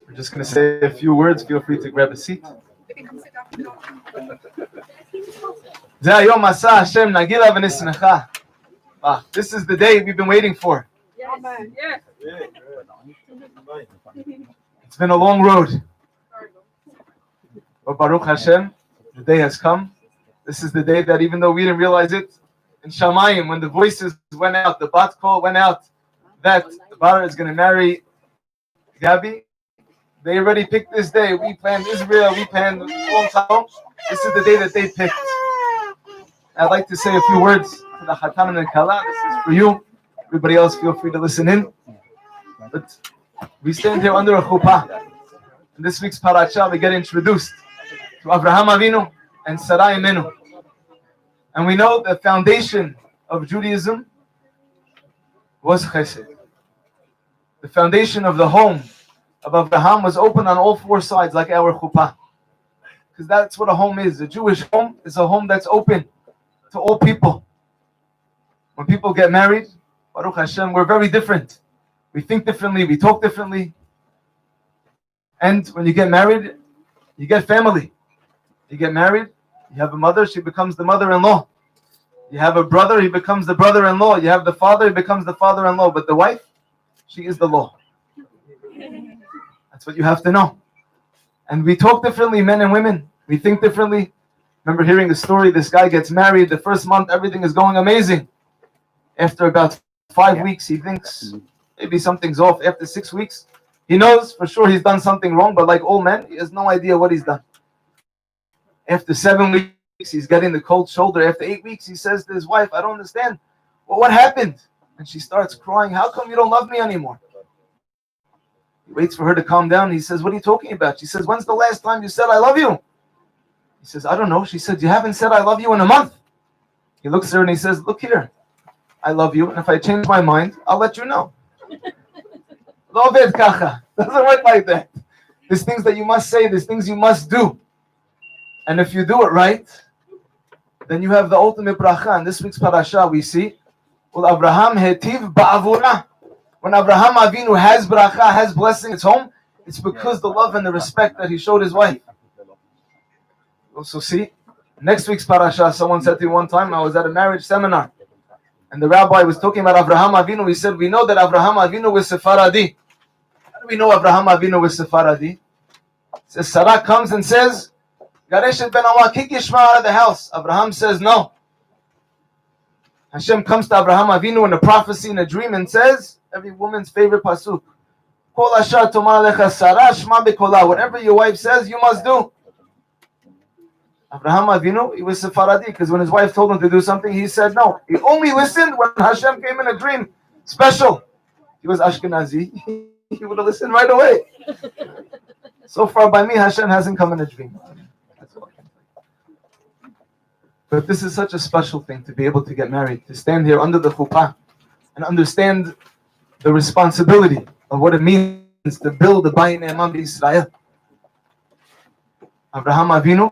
We're just going to say a few words. Feel free to grab a seat. This is the day we've been waiting for. It's been a long road. But Baruch Hashem, the day has come. This is the day that even though we didn't realize it, in Shamayim, when the voices went out, the bat call went out, that the Bar is going to marry Gaby, they already picked this day. We planned Israel, we planned a long time. This is the day that they picked. I'd like to say a few words to the Chatan and the Kala. This is for you. Everybody else, feel free to listen in. But we stand here under a chuppah. In this week's parasha, we get introduced to Avraham Avinu and Sarai Imenu. And we know the foundation of Judaism was chesed. The foundation of the home of Avraham was open on all four sides like our chuppah. Because that's what a home is. A Jewish home is a home that's open to all people. When people get married, Baruch Hashem, we're very different. We think differently, we talk differently. And when you get married, you get family. You get married, you have a mother, she becomes the mother-in-law. You have a brother, he becomes the brother-in-law. You have the father, he becomes the father-in-law. But the wife, she is the law. That's what you have to know. And we talk differently, men and women. We think differently. Remember hearing the story, this guy gets married, the first month everything is going amazing. After about 5 weeks, he thinks maybe something's off. After 6 weeks, he knows for sure he's done something wrong, but like all men, he has no idea what he's done. After 7 weeks, he's getting the cold shoulder. After 8 weeks, he says to his wife, I don't understand. Well, what happened? And she starts crying. How come you don't love me anymore? He waits for her to calm down. He says, what are you talking about? She says, when's the last time you said I love you? He says, I don't know. She said, you haven't said I love you in a month. He looks at her and he says, look here. I love you. And if I change my mind, I'll let you know. Doesn't work like that. There's things that you must say. There's things you must do. And if you do it right, then you have the ultimate bracha. In this week's parasha, we see, well, Abraham hetiv ba'avura. When Abraham Avinu has bracha, has blessing, it's home, it's because the love and the respect that he showed his wife. Also see, next week's parasha, someone said to me one time, I was at a marriage seminar, and the rabbi was talking about Abraham Avinu. He said, we know that Abraham Avinu was Sephardi. How do we know Abraham Avinu was Sephardi? It says, Sarah comes and says, Gareshet ben Awa, kick Yishmael out of the house. Abraham says, no. Hashem comes to Abraham Avinu in a prophecy, in a dream, and says, every woman's favorite pasuk, Kol asher tomar lecha Sarah, shma bekola. Whatever your wife says, you must do. Abraham Avinu, he was Sephardi, because when his wife told him to do something, he said no. He only listened when Hashem came in a dream. Special. He was Ashkenazi. He would have listened right away. So far by me, Hashem hasn't come in a dream. That's all I can say. But this is such a special thing to be able to get married, to stand here under the chuppah and understand the responsibility of what it means to build the Bayit Ne'eman B'Yisrael. Abraham Avinu,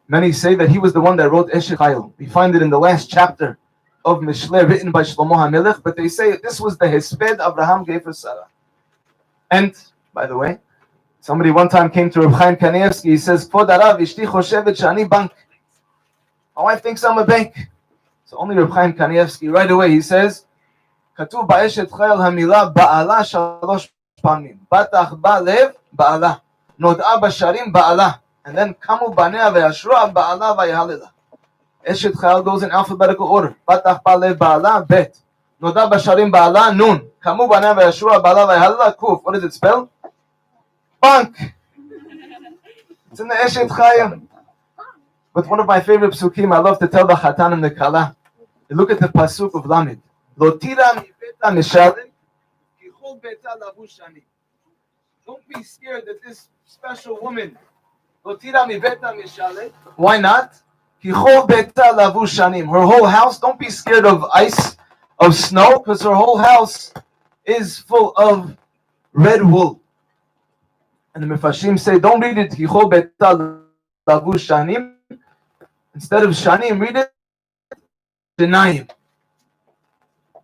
many say that he was the one that wrote Eshet Chayil. We find it in the last chapter of Mishleh written by Shlomo HaMelech, but they say this was the hesped Abraham gave for Sarah. And, by the way, somebody one time came to Reb Chaim Kanievsky, he says, Kvod Harav, Ishti choshevet she'ani bank. My wife thinks I'm a bank. So only Reb Chaim Kanievsky, right away, he says, כתוב באשת חייל המילה בעלה 3 פעמים. בטח בלב בעלה. נודעה בשערים בעלה. And then קמו בניה וישרוה בעלה ויהללה. אשת חייל goes in alphabetical order. בטח בלב בעלה ב'. נודעה בשערים בעלה נון. קמו בניה וישרוה בעלה ויהללה קוף. What does it spell? Bunk. It's in the Eshet Chayim. But one of my favorite psukim, I love to tell the Chatan and the Kala. You look at the pasuk of Lamed. Lo tira mibeta mishalet, ki chol beta lavush ani. Don't be scared that this special woman, lo tira mibeta mishalet. Why not? Ki chol beta lavush ani. Her whole house, don't be scared of ice, of snow, because her whole house is full of red wool. And the Mefashim say, don't read it, ki chol beta lavush shanim. Instead of shanim, read it, Shenayim.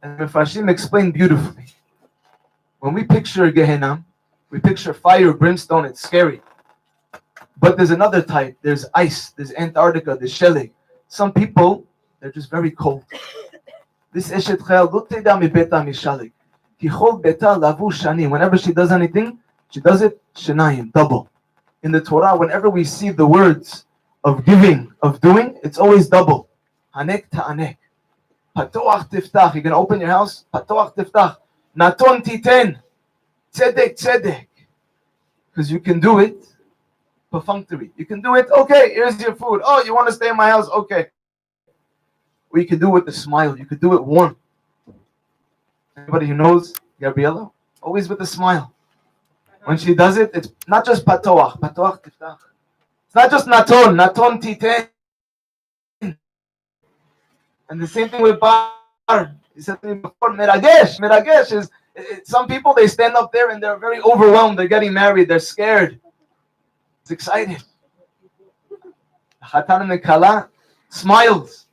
And Mefarshim explained beautifully. When we picture Gehenna, we picture fire, brimstone, it's scary. But there's another type. There's ice, there's Antarctica, there's Shelig. Some people, they're just very cold. This Eshet Chayal, lo teda mi beta mi shalig. Ki chol beta lavu shani. Whenever she does anything, she does it shenayim, double. In the Torah, whenever we see the words of giving, of doing, it's always double. Hanek ta'anek. Patoach tiftach. You're going to open your house? Patoach tiftach. Naton titen. Tzedek tzedek. Because you can do it perfunctory. You can do it, okay, here's your food. Oh, you want to stay in my house? Okay. Or you can do it with a smile. You could do it warm. Anybody who knows Gabriella? Always with a smile. When she does it, it's not just patoach. Patoach tiftach. It's not just naton. Naton titen. And the same thing with bar. He said to me before, meragesh. Meragesh is, some people, they stand up there and they're very overwhelmed. They're getting married. They're scared. It's exciting. Chatan and the Kala smiles.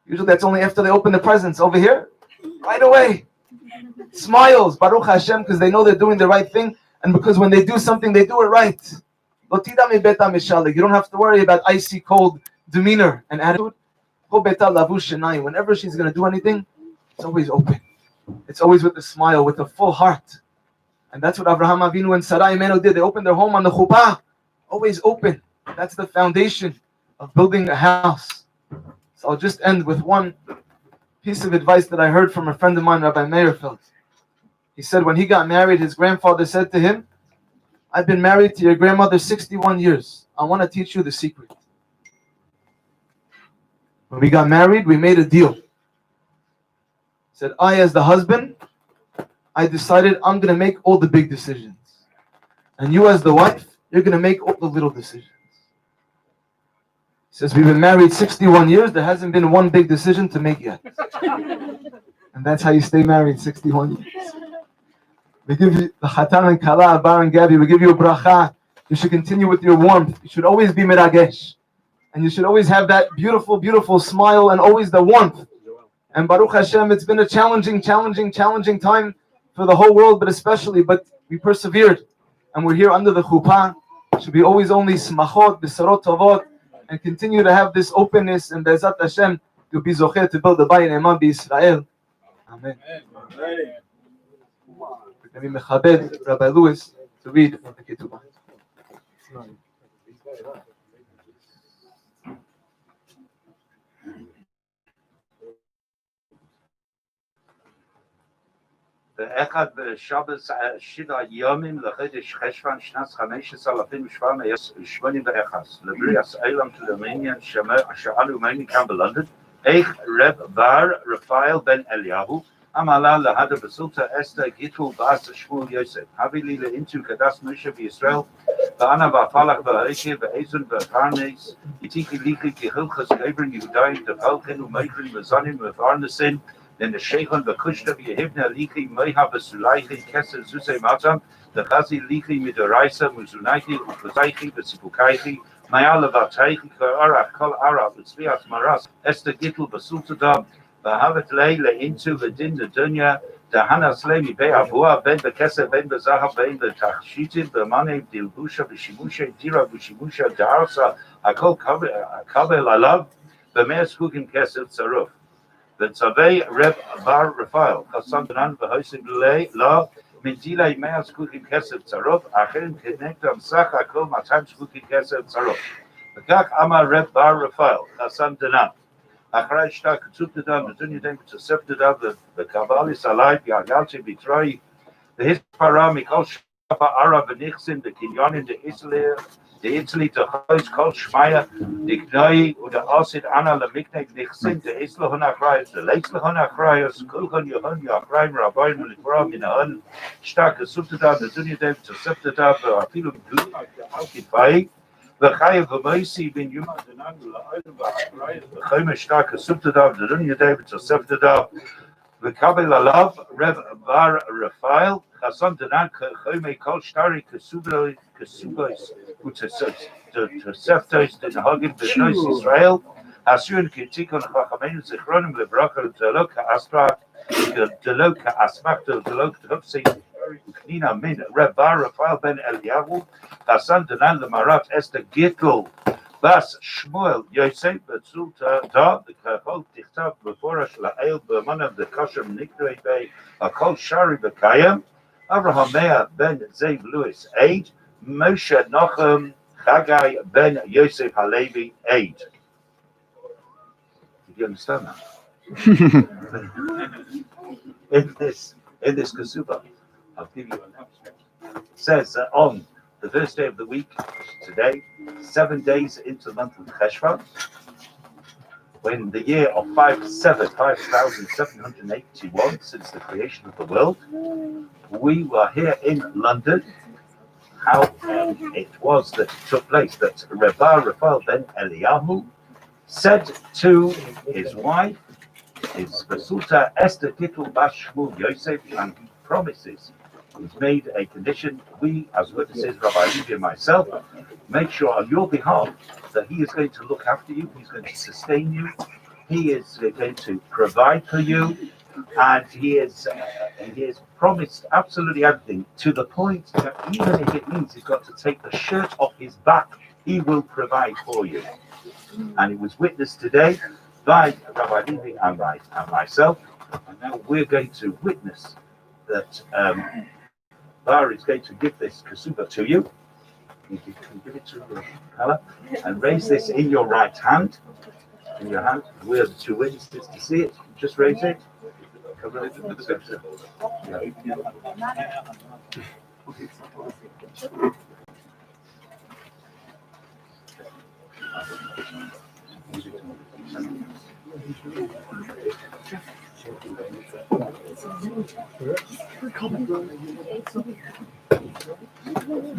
Usually that's only after they open the presents. Over here, right away. Smiles. Baruch Hashem, because they know they're doing the right thing. And because when they do something, they do it right. You don't have to worry about icy cold demeanor and attitude. Whenever she's going to do anything, it's always open. It's always with a smile, with a full heart. And that's what Avraham Avinu and Sarai Imenu did. They opened their home on the chuppah. Always open. That's the foundation of building a house. So I'll just end with one piece of advice that I heard from a friend of mine, Rabbi Meyerfeld. He said when he got married, his grandfather said to him, I've been married to your grandmother 61 years. I want to teach you the secret. When we got married, we made a deal. He said, I, as the husband, I decided I'm going to make all the big decisions. And you, as the wife, you're going to make all the little decisions. He says, we've been married 61 years. There hasn't been one big decision to make yet. And that's how you stay married 61 years. We give you the Chatan and Kala, Bar and Gaby. We give you a bracha. You should continue with your warmth. You should always be meragesh. And you should always have that beautiful, beautiful smile and always the warmth. And Baruch Hashem, it's been a challenging time for the whole world, but we persevered. And we're here under the chuppah. Should be always only smachot, besarot tovot, and continue to have this openness. And Be'ezat Hashem, you'll be zocher to build the Bayit Eman B'Yisrael. Amen. We're going to be mechabed Rabbi Lewis to read the ketubah. באחד בשבס 7 יומים לחודש חשוון שנת 5,781 לבריאס עולם תלמיין שאלו ממני כאן בלונדון איך רב בר רפאל בן אליהו אמר להדר בסולטה אסתר גיטל באס שמואל יוסף הביא לי לאינטו קדש משה בישראל ואנה ואפלח והרקי ואיזון והפרנס איתיקי ליחי כהלכס גברן יהודיים דפלכן ומקרן וזונים ופרנסין Then the Sheikhon Bakushta Yehivna Liki Meha Basulaichi Kesa Zuse Matam, the Chazi Liki Midoraisa Muzunaiki, Upazaiki, Basipukaichi, Mayala Vataichi, Karach Kol Arab, Tzviat Maras, Esther Gittel Basultadab, Bahavat Leila into the Din the Dunya, the Hana Slemi Be'avua, Ben Bekesa, Ben Bezaha, Ben Betachshitin, Bemane, Dilbusha, Bishimusha, Dira Bushimusha, Darsa, Akol Kabel Alav, Bemes Hukim Kesef Tsaruf. The Tzavei Reb Bar Rafael, Chasam Benan V'Hosim Lei La Mendilei Me'as Kukim Kesef Tzarov, Acherim Connectam Sach Akol Matam Kukim Kesef Tzarov. V'kach Amar Reb Bar Rafael, Chasam Benan. Achrei Shta Ketub Dedam, V'Dunya Dem V'Tosef Dedam, V'Kabali Salai, V'Agalti V'Troi, V'His Para Mikol Shapa Ara V'Nichsin, V'Kinyonim De'Israel, the Italy to Hois Kol Shmaya, the Gnoi, or the Asid Anna Lamiknek, the Xin, the Islahona Cries, the Lakslahona Cries, Kulkon Yohon, Yakraim, Rabbi, Mulitram, in a hun, Stark, a Subtadab, the Dunyadev, to Septadab, the Apilum Alkifai, the Chayav Moisi, bin Yuma, the Nangula, the Choma Stark, a Subtadab, the Dunyadev, to Septadab, the Kabel Alav, Rev Bar Rafael, Hassan Danan, Chome Kol Stari, Kasubos, to Seftos, the Hagen, the Nois Israel, Asun Kitikon Chachamenu Zichronim Lebracha Deloka Astra Deloka Asmachto Deloka Hupsi Knina Min Rebbar Rafael Ben Eliyahu Hasan Danan Lemarat Esther Gittel Bas Shmuel Yosef Betzulta Da the Kahol Tichtav Beforash La'el B'manav the Kashem Nikdei Bay Akol Shari Bekayam Abraham Meir Ben Zev Lewis Aid Moshe Nochem Chagai Ben Yosef Halevi Aid. Did you understand that? in this Kasuba, I'll give you an abstract. It says that on the first day of the week, today, 7 days into the month of Cheshvan, when the year of 5,781 since the creation of the world, we were here in London. How it was that it took place that Rebbe Rafael Ben Eliyahu said to his wife, his Basulta Esther Gittel Bas Shmuel Yosef, and he promises, he's made a condition, we as witnesses, Rabbi Levi and myself, make sure on your behalf that he is going to look after you, he's going to sustain you, he is going to provide for you, and he has promised absolutely everything, to the point that even if it means he's got to take the shirt off his back, he will provide for you. And it was witnessed today by Rabbi Levi and myself, and now we're going to witness that Bar is going to give this kasuba to you. You can give it to Hala and raise this in your right hand. In your hand, we're the two witnesses to see it. Just raise it. Cover it with the scripture.